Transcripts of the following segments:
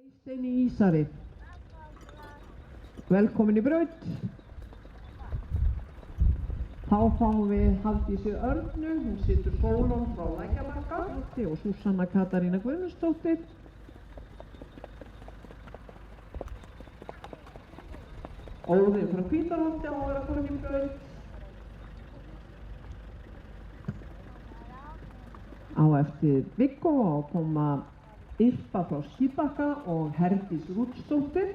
Eysteini Ísari. Velkomin í braut. Þá fáum við Hafdísi Örnu, hún situr Sólon frá Lækjarbakka og Súsanna Katarína Guðmundsdóttir. Óðinn frá Hvítarholti á að vera komin í braut. Á eftir Viggó á að koma Yrpa frá Skíðbakka og Herdís Rútsdóttir.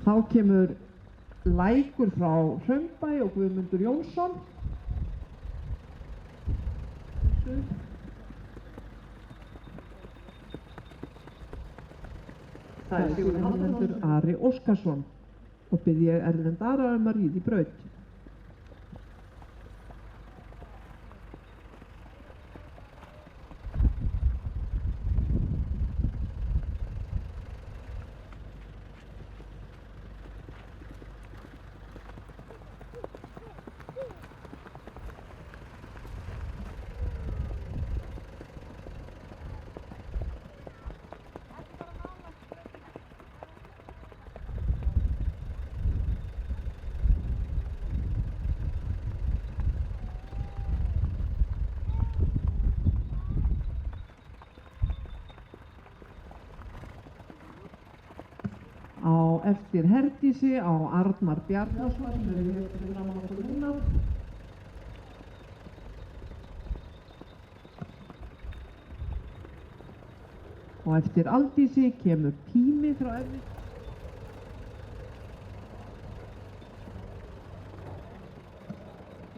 Þá kemur Lækur frá Hraunbæ og Guðmundur Jónsson. Það er Sigurður Halldórsson, Ari Óskarsson og bið ég Erlend Ara að ríða í braut. Á eftir Herdísi á Arnar Bjarnason sem við hér fyrir framan okkur núna. Og eftir Aldísi kemur Tími frá efri.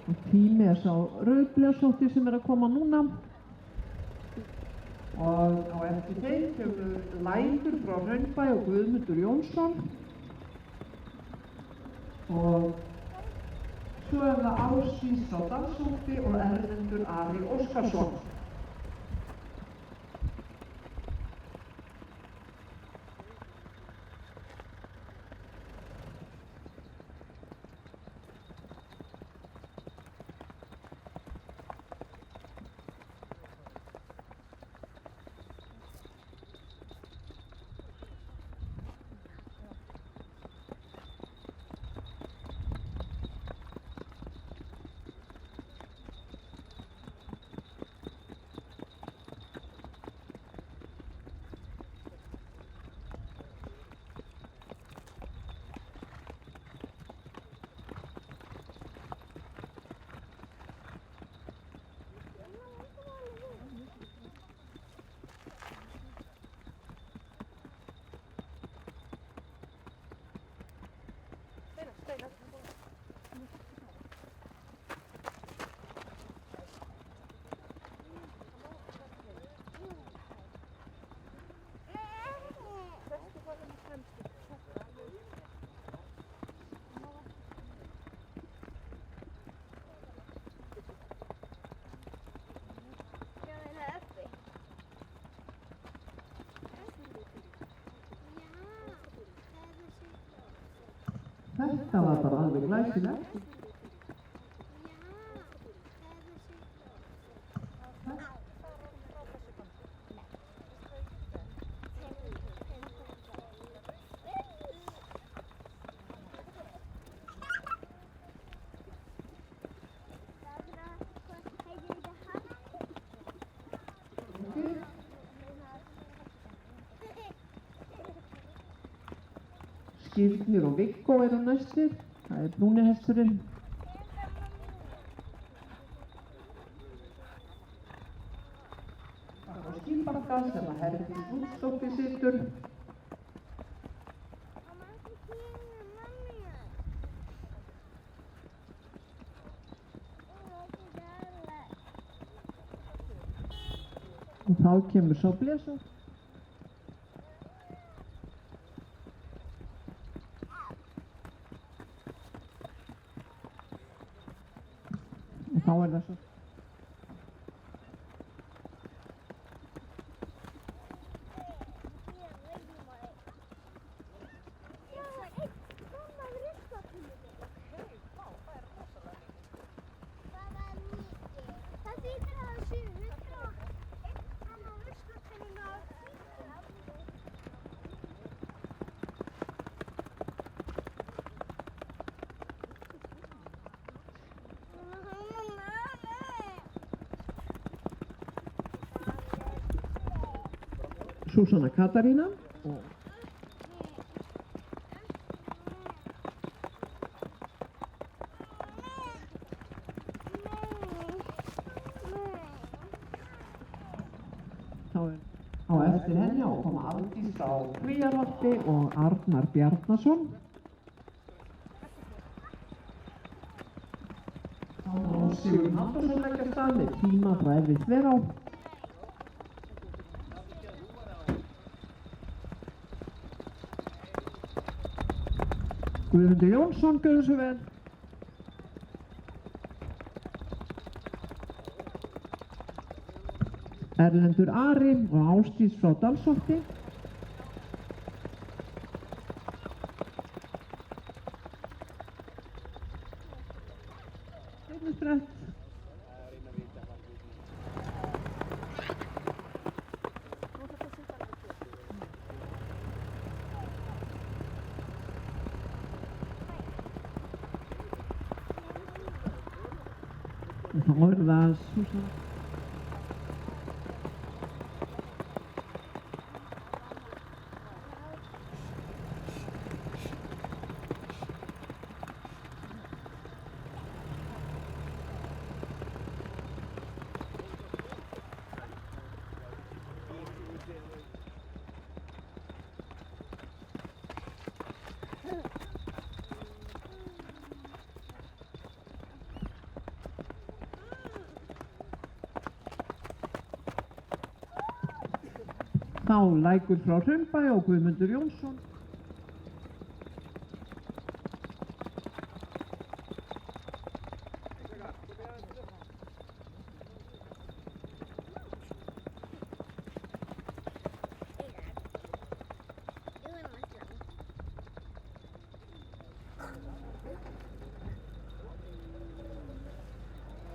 Og Tími er sá rauðblásótti sem er að koma núna. Og á eftir þeim kemur Lækur frá Hraunbæ og Guðmundur Jónsson. Og svo er það Ásdís frá Dalsholti og Erlendur Ari Óskarsson. Þetta var bara alveg glæsilegt. Skírnir og Viggó eru næstir. Það er brúni hesturinn. Það er á Skíðbakka sem að Herdís Rútsdóttir situr. Og þá kemur sá blesa. Og þá er það svo Súsanna Katarína og þá er á eftir henni á að koma Aldís frá Kvíarholti og Arnar Bjarnason. Þá má Sigurður Halldórsson leggja af stað með tíma frá Erfið Þverá. Guðmundur Jónsson gjörðu svo vel. Erlendur Ari og Ásdís frá Dalsholti. Seinnisbrett. Og þá er það Súsanna. Þá Lækur frá Hraunbæ og Guðmundur Jónsson.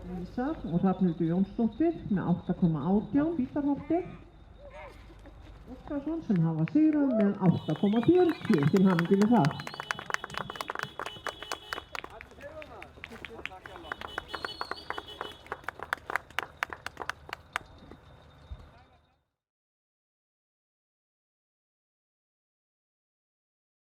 Lísar og Hrafnhildur Jónsdóttir með 8,18 Hvítarholti. Óskarsson sem hafa sigrað með 8,40 til hamingju með það.